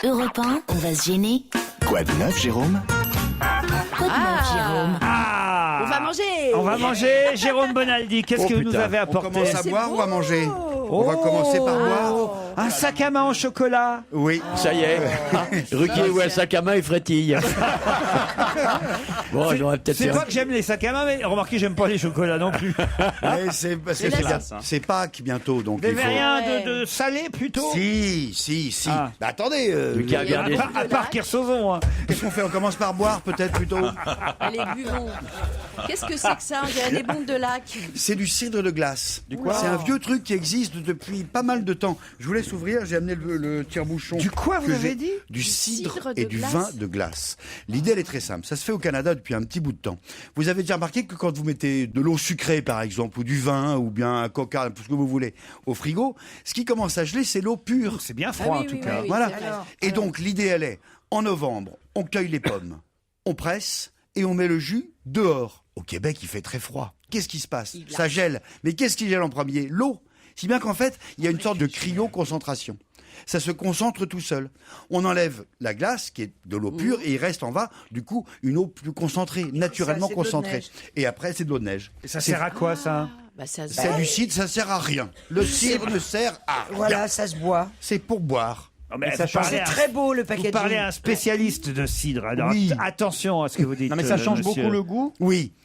Europe 1, on va se gêner. Quoi de neuf, Jérôme? Quoi de neuf, Jérôme? On va manger. On va manger. Jérôme Bonaldi, qu'est-ce que vous nous avez On apporté? commence à boire ou à manger? On va commencer par boire. Un sac à main en chocolat. Oui. Ça y est. Ruquier ou un sac à main, il frétille. Bon, j'aurais peut-être C'est fait pas que j'aime les sacs à main, mais remarquez, j'aime pas les chocolats non plus. Mais c'est parce que c'est Pâques bientôt, donc Vous il n'avez faut... rien de salé plutôt? Si. Ah. Bah, attendez, Lucas a regardé. À part Kersozon. Hein. qu'est-ce qu'on fait? On commence par boire peut-être plutôt? Allez, buvons. Qu'est-ce que c'est que ça? On dirait des bombes de lac. C'est du cidre de glace. Du quoi? C'est un vieux truc qui existe depuis pas mal de temps. Je vous laisse ouvrir, j'ai amené le tire-bouchon. Du quoi, vous que avez j'ai- dit? Du cidre cidre de et du glace. vin de glace. L'idée, elle est très simple. Ça se fait au Canada depuis un petit bout de temps. Vous avez déjà remarqué que quand vous mettez de l'eau sucrée, par exemple, ou du vin, ou bien un coca, tout ce que vous voulez, au frigo, ce qui commence à geler, c'est l'eau pure. C'est bien froid Ah en oui, tout oui, cas. oui, Voilà. c'est vrai. Et donc, l'idée, elle est, en novembre, on cueille les pommes, on presse et on met le jus dehors. Au Québec, il fait très froid. Qu'est-ce qui se passe? Ça gèle. Mais qu'est-ce qui gèle en premier? L'eau. Si bien qu'en fait, il y a une sorte de cryoconcentration. Ça se concentre tout seul. On enlève la glace, qui est de l'eau pure, et il reste en bas, du coup, une eau plus concentrée, naturellement c'est de l'eau de concentrée. neige. Et après, c'est de l'eau de neige. Et ça sert à quoi ça? Bah, ça se C'est du cidre, ça sert à rien. Le cidre ne sert à rien. Voilà, ça se boit. C'est pour boire. Non, mais ça vous parlez C'est à- très beau le Vous packaging. parlez à un spécialiste de cidre. Alors Oui. attention à ce que vous dites. Non mais ça change monsieur. beaucoup le goût.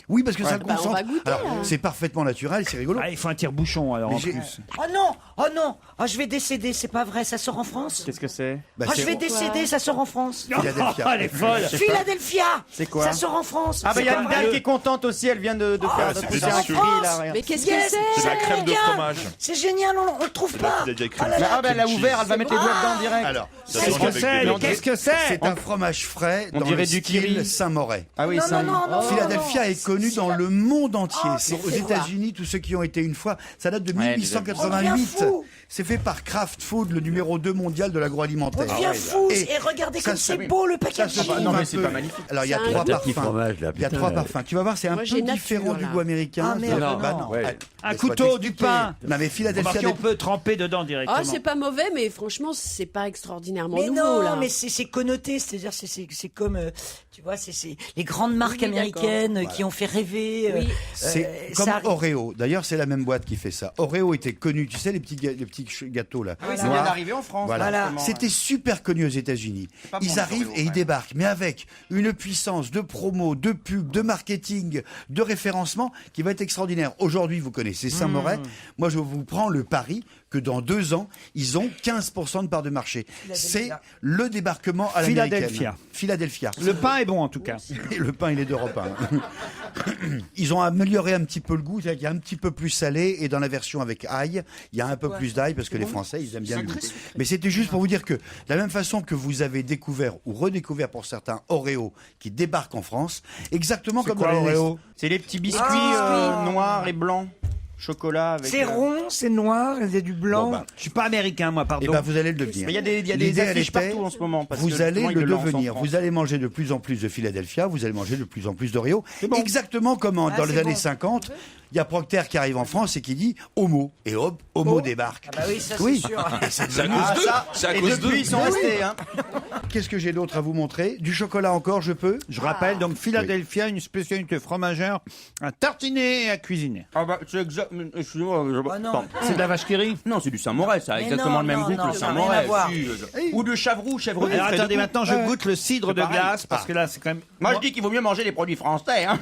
Oui, parce que ça le Bah, on concentre. va goûter, Alors, là. c'est parfaitement naturel, c'est rigolo. Ah, il faut un tire-bouchon alors Mais en j'ai- plus. Oh non, oh non, oh je vais décéder, c'est pas vrai, ça sort en France. Qu'est-ce que c'est? Bah, Oh c'est je vais décéder, ça sort en France. Philadelphia. Oh, elle est folle. Philadelphia. C'est quoi? Ça sort en France. Ah bah il y a C'est une pas dame vrai. qui est contente aussi, elle vient de faire c'est pousser des un insultes. cri là. regarde. Mais qu'est-ce Yes, que c'est? C'est de la crème de génial. fromage. C'est génial, on le trouve pas. Philadelphia Oh là cream là. Ah bah elle a ouvert, elle va mettre les doigts dedans direct. Alors, Ça Qu'est-ce sent que avec c'est? des- Mais qu'est-ce que c'est? c'est un fromage frais On dans dirait le du style kiri. Saint-Moré. Ah oui, Non, ça. non, non, non. Philadelphia est connu dans le monde entier. C'est aux c'est États-Unis, tous ceux qui ont été une fois. Ça date de Ouais, 1888. on devient fou. C'est fait par Kraft Food, le numéro 2 mondial de l'agroalimentaire. On devient fou. Et Et regardez ça comme se- c'est beau le Ça se packaging. trouve non, mais un c'est peu- pas magnifique. Alors il y a C'est un trois Le petit parfums. fromage, là, Il y a putain. trois parfums. Tu vas voir, c'est un Moi, peu j'ai différent nature, du là. goût américain. Ah, merde, Bah non. non. Ouais. Un Laisse-moi couteau, du t'expliquer. pain. Non mais Philadelphia. Remarquez, on peut tremper dedans directement. Oh, c'est pas mauvais, mais franchement, c'est pas extraordinairement Mais nouveau, non, là. mais c'est connoté, c'est-à-dire c'est comme tu vois, c'est les grandes marques Oui, américaines qui ont fait rêver. Oui. C'est comme ça- Oreo. D'ailleurs, c'est la même boîte qui fait ça. Oreo était connu, tu sais, les petits gâteaux là. Oui, ça vient noirs. d'arriver en France. Voilà. Voilà. justement, C'était super connu aux États-Unis. pas bon, Ils les arrivent Oreos, et ils ouais. débarquent, mais avec une puissance de promo, de pub, de marketing, de référencement qui va être extraordinaire. Aujourd'hui, vous connaissez Saint-Moré. Moi, je vous prends le pari que dans 2 ans, ils ont 15% de part de marché. C'est le débarquement à l'américaine. Philadelphia. Philadelphia. Le pain est bon en tout cas. Et le pain, il est d'Europe 1. Ils ont amélioré un petit peu le goût, c'est-à-dire qu'il y a un petit peu plus salé, et dans la version avec ail, il y a un peu plus d'ail, parce que les Français, ils aiment bien le goût. Mais c'était juste pour vous dire que, de la même façon que vous avez découvert, ou redécouvert pour certains, Oreo, qui débarquent en France, exactement comme quoi, dans les Oreo? C'est les petits biscuits noirs et blancs. Chocolat avec. C'est rond, c'est noir, il y a du blanc. Bon, bah, Je suis pas américain moi, et pardon. ben vous allez le devenir. Mais il y a des L'idée, elle affiches était, partout en ce moment. Parce que vous allez justement, ils le lancent en devenir. France. Vous allez manger de plus en plus de Philadelphia, vous allez manger de plus en plus d'Oreo. Exactement comme dans les c'est années bon. 50, il y a Procter qui arrive en France et qui dit Homo. Et hop, Homo débarque. Ah bah oui, ça c'est Oui. sûr. C'est à cause d'eux. C'est à Et cause depuis, d'eux. ils sont restés. Hein. Qu'est-ce que j'ai d'autre à vous montrer? Du chocolat encore, je peux? Je rappelle donc Philadelphia, une spécialité fromagère, à tartiner et à cuisiner. Ah bah, c'est exact. Excusez-moi. Oh non. Attends. C'est de la vache qui rit. Non, c'est du Saint-Moré, ça a Mais exactement non, le même non, goût non, que le ça n'a rien à Saint-Moré. voir. Ou de chèvre Alors frais de attendez, goût. maintenant je goûte le cidre de pareil. glace parce que là c'est quand même. Moi, je dis qu'il vaut mieux manger les produits français. Hein.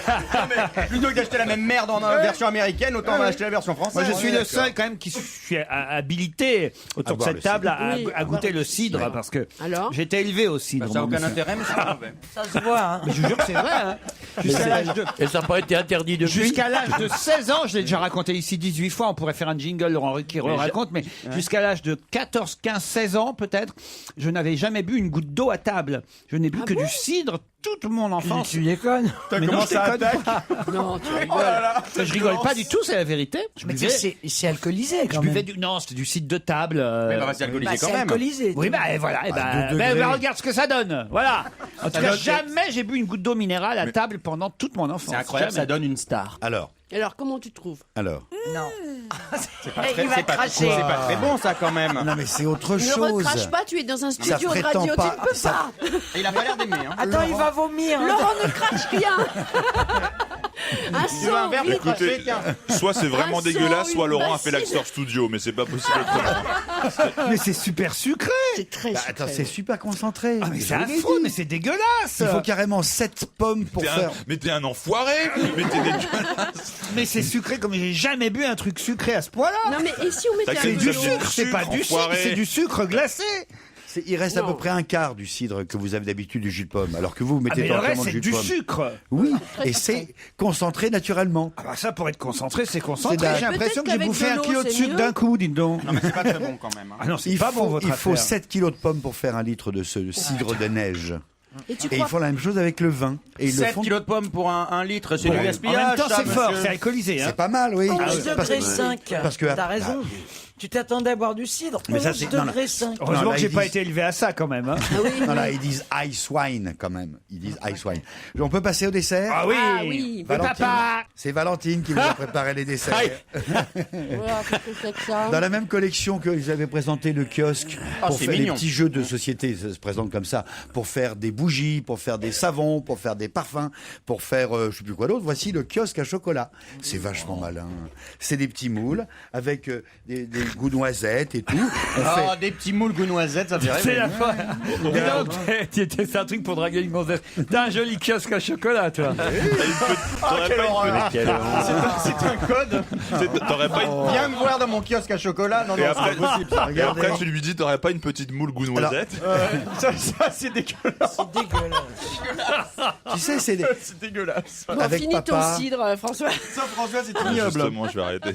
Non, mais plutôt que d'acheter la même merde en version américaine, autant on va acheter la version française. Moi je suis Ouais, le d'accord. seul quand même qui suis habilité autour de boire cette le table à, cidre. à goûter le cidre parce que Alors j'ai été élevé au cidre. Ça n'a moi, aucun monsieur. intérêt, mais c'est pas mauvais. Ça se voit. Hein. Mais je vous jure que c'est vrai. Hein. Jusqu'à l'âge de Et ça n'a pas été interdit depuis. Jusqu'à l'âge de 16 ans, je l'ai déjà raconté ici 18 fois, on pourrait faire un jingle, Laurent Ruquier raconte, mais jusqu'à l'âge de 14, 15, 16 ans peut-être, je n'avais jamais bu une goutte d'eau à table. Je n'ai bu que du cidre toute mon enfance. Tu déconnes. Mais non, je déconne pas. Non, tu rigoles. Je rigole pas du tout, c'est la vérité. Je Mais buvais, c'est alcoolisé je quand buvais même. du... Non, c'était du cidre de table. Mais bah, c'est alcoolisé Bah, quand c'est même. alcoolisé. Oui, bah et voilà. Et bah, 2 degrés. regarde ce que ça donne. Voilà. En tout cas, donne- jamais j'ai bu une goutte d'eau minérale à table pendant toute mon enfance. C'est incroyable, Jamais. ça donne une star. Alors, Alors, comment tu trouves? Alors. Non. C'est pas très- Il va c'est pas- cracher. c'est pas très bon ça quand même. Non mais c'est autre Ne chose. recrache pas, tu es dans un Ça studio de prétend radio, pas- tu ne peux ça- pas. Il a pas l'air d'aimer. Hein. Attends, il va vomir. hein. Laurent ne crache rien. Un Tu veux un sang, verre oui. pour cracher, Écoutez, tiens. soit c'est vraiment Un dégueulasse, sang, soit une Laurent a fait bassine. l'Axor Studio, mais c'est pas possible autrement. Mais c'est super sucré. C'est très Bah, sucré. attends, c'est super concentré. Ah, mais Je c'est vous l'ai affreux, dit. mais c'est dégueulasse. Il faut carrément 7 pommes pour faire. Mais t'es un enfoiré. Mais t'es dégueulasse. Mais c'est sucré comme j'ai jamais bu un truc sucré à ce point-là. Non, mais et si on mettait T'as un que C'est peu du Vous d'eau avez sucre, c'est pas du sucre, enfoiré. c'est du sucre glacé. Il reste à Non. peu près un quart du cidre que vous avez d'habitude du jus de pomme, alors que vous Ah, mettez mais le entièrement reste, le c'est jus de du pomme. sucre. Oui, Très et c'est concentré naturellement. Ah bah ça, pour être concentré, c'est concentré. C'est J'ai l'impression que j'ai Peut-être bouffé qu'avec un de kilo l'eau, de c'est sucre mieux. d'un coup, dites donc. Non mais c'est pas très bon quand même. Hein. Ah non, c'est pas bon votre Il faut affaire. 7 kilos de pommes pour faire un litre de ce cidre de neige. Et tu Et ils crois font la même chose avec le vin. Et ils le 7 font. kilos de pommes pour un litre, c'est Bon, du en gaspillage. En même temps, ça, c'est fort, monsieur. c'est alcoolisé. Hein. C'est pas mal, oui. 11 Parce que- degrés 5. parce que- T'as raison. Tu t'attendais à boire du cidre. Mais ça, 11 c'est- non, degrés 5. Heureusement Non, là, que j'ai ils pas disent- été élevé à ça quand même. Hein. Non, là, ils disent ice wine quand même. Ils disent ice wine. On peut passer au dessert. Ah oui, Ah oui. Mais Valentine. papa. C'est Valentine qui vous a préparé les desserts. Voilà, qu'est-ce que c'est que ça? Dans la même collection que ils avaient présenté le kiosque Ah, pour c'est faire mignon. les petits jeux de société, ça se présente comme ça, pour faire des bougies, pour faire des savons, pour faire des parfums, pour faire je sais plus quoi d'autre. Voici le kiosque à chocolat. C'est vachement malin. C'est des petits moules avec des goûts noisettes et tout. On Ah, des petits moules goût noisette, ça fait C'est rêver. la fois. C'est un truc pour draguer une gonzesse. T'as un joli kiosque à chocolat, toi. C'est un code. T'aurais pas une... Viens me voir dans mon kiosque à chocolat. Non, Et non, après, c'est pas possible. ça. et après, tu lui dis, t'aurais pas une petite moule goût noisette? Ça, c'est dégueulasse. C'est dégueulasse. Tu sais, c'est des... C'est dégueulasse. Bon, avec finis ton papa. cidre, François. Ça, François, c'est ignoble. Justement, je vais arrêter.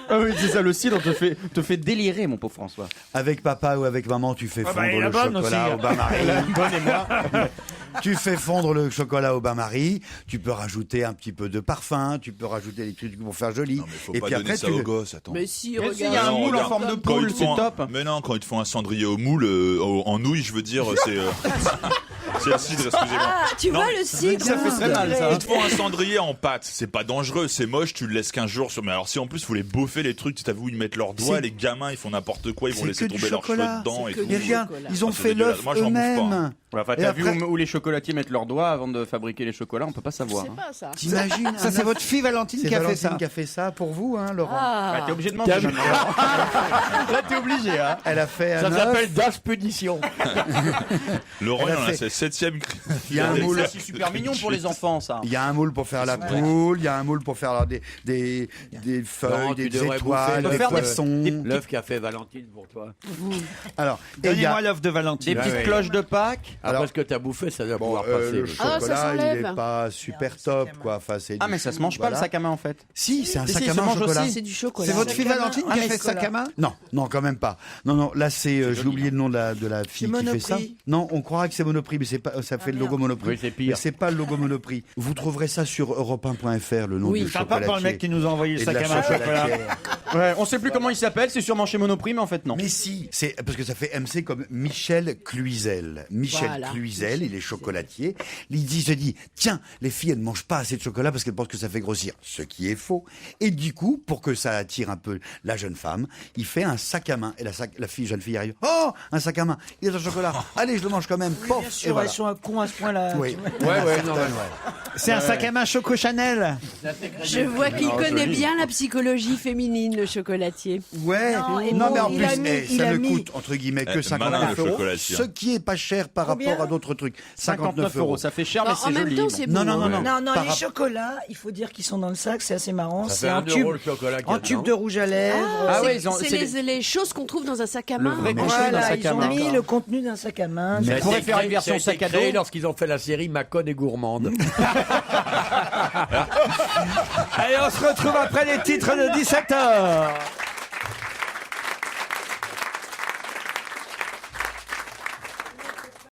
Ah oui, c'est ça, le cidre te fait délirer, mon pauvre François. Avec papa ou avec maman, tu fais Ah bah, fondre et la le bonne chocolat aussi. au bain-marie. Bonne et moi. Tu fais fondre le chocolat au bain-marie. Tu peux rajouter un petit peu de parfum. Tu peux rajouter des trucs pour faire joli. Non, mais faut et pas puis donner après, ça tu aux le... gosses, attends. Mais si, Mais regarde. si, il y a un Non, moule en regarde. forme de Quand poule, ils c'est font un- top. Mais non, quand ils te font un cendrier au moule, en nouilles, je veux dire, c'est c'est le cidre, excusez-moi. Ah, tu vois le cidre? Ça fait très mal, ça. Ils te font un cendrier en pâte, c'est pas dangereux, c'est moche, tu le laisses 15 jours sur. Mais alors si en plus faut les bouffer les trucs, tu t'as vu, ils mettent leurs doigts, C'est- les gamins ils font n'importe quoi, ils vont c'est laisser que du tomber leurs cheveux chocolat. dedans et C'est que tout. du Et regarde, chocolat. ils ont Ah, c'est fait dégueulasse. l'œuf Moi, j'en bouffe pas, eux-mêmes. hein. Enfin, Et t'as après- vu où les chocolatiers mettent leurs doigts avant de fabriquer les chocolats, on peut pas savoir. C'est hein. pas ça. T'imagines Ça, c'est votre fille Valentine C'est qui a fait Valentine ça. qui a fait ça pour vous, hein, Laurent. Ah. Bah, t'es obligé de manger. maintenant. Là, t'es obligé, hein. Elle a fait Ça un œuf. s'appelle Das Punition. Laurent, Elle a il en a fait- c'est le 7ème cri. Il y a un moule. Ça, c'est super mignon pour les enfants, ça. Il y a un moule pour faire la poule, il y a un moule pour faire alors, des feuilles, Non, tu des devrais étoiles, bouffer des faire des- poissons. L'œuf qu'a fait Valentine pour toi. Alors, et il y Donnez-moi a l'œuf de Valentine. Des petites ouais. cloches de Pâques. Après Alors- ce que t'as bouffé, ça doit bon, pouvoir passer. le oui. Ah, ça chocolat, il s'enlève. est pas super top, quoi. Enfin, c'est Ah, du- mais ça se mange pas voilà. le sac à main en fait. Si, c'est un Si, sac si, à se main au mange chocolat. aussi. C'est du chocolat. C'est votre fille Sac à main. Valentine Ah, qui a mais fait sac à main? Non, non, quand même pas. Non, là, c'est, j'ai oublié le nom de la fille qui fait ça. Monoprix. Non, on croirait que c'est Monoprix, mais c'est pas, ça fait le logo Monoprix. Oui, c'est pire. Mais c'est pas le logo Monoprix. Vous trouverez ça sur europe1.fr, le nom Oui. du Sympa chocolatier. pour le mec qui nous a envoyé le Et de sac la à main au chocolat. chocolatière. Ouais, on sait plus comment il s'appelle, c'est sûrement chez Monoprix, mais en fait non. Mais si, c'est parce que ça fait MC comme Michel Cluizel. Michel Voilà. Cluizel, il est chocolatier. Il se dit, tiens, les filles, elles ne mangent pas assez de chocolat parce qu'elles pensent que ça fait grossir. Ce qui est faux. Et du coup, pour que ça attire un peu la jeune femme, il fait un sac à main. Et la jeune fille arrive, oh, un sac à main, il est en chocolat. Allez, je le mange quand même. Pof, Bien et sûr, voilà. elles sont cons à ce point-là. Oui. Ouais, non, C'est un sac à main Choco Chanel. Je vois qu'il connaît bien la psychologie féminine, le chocolatier. Ouais, Non, et non, bon, mais en il plus, a mis- il ça a ne mis- coûte, entre guillemets, que Malin, 59 le euros. chocolatier. Ce qui est pas cher par Combien rapport à d'autres trucs. 59 euros, ça fait cher, mais En c'est même joli. temps, bon. c'est Non, beau. non, non, hein. non. Non, non, Par les rap- chocolats, il faut dire qu'ils sont dans le sac, c'est assez marrant. Ça C'est fait un 1 tube, euro le chocolat qu'il y a en tube dedans. de rouge à lèvres. Ah C'est- ouais, ils ont- c'est c'est les choses qu'on trouve dans un sac à Le main. vrai contenu d'un Voilà, sac ils à ont main. mis le contenu d'un sac à main. Mais Ça a pourrait été faire une créé- version ça a été sac à créé dos. lorsqu'ils ont fait la série Macon et Gourmande. Allez, on se retrouve après les titres de 17h.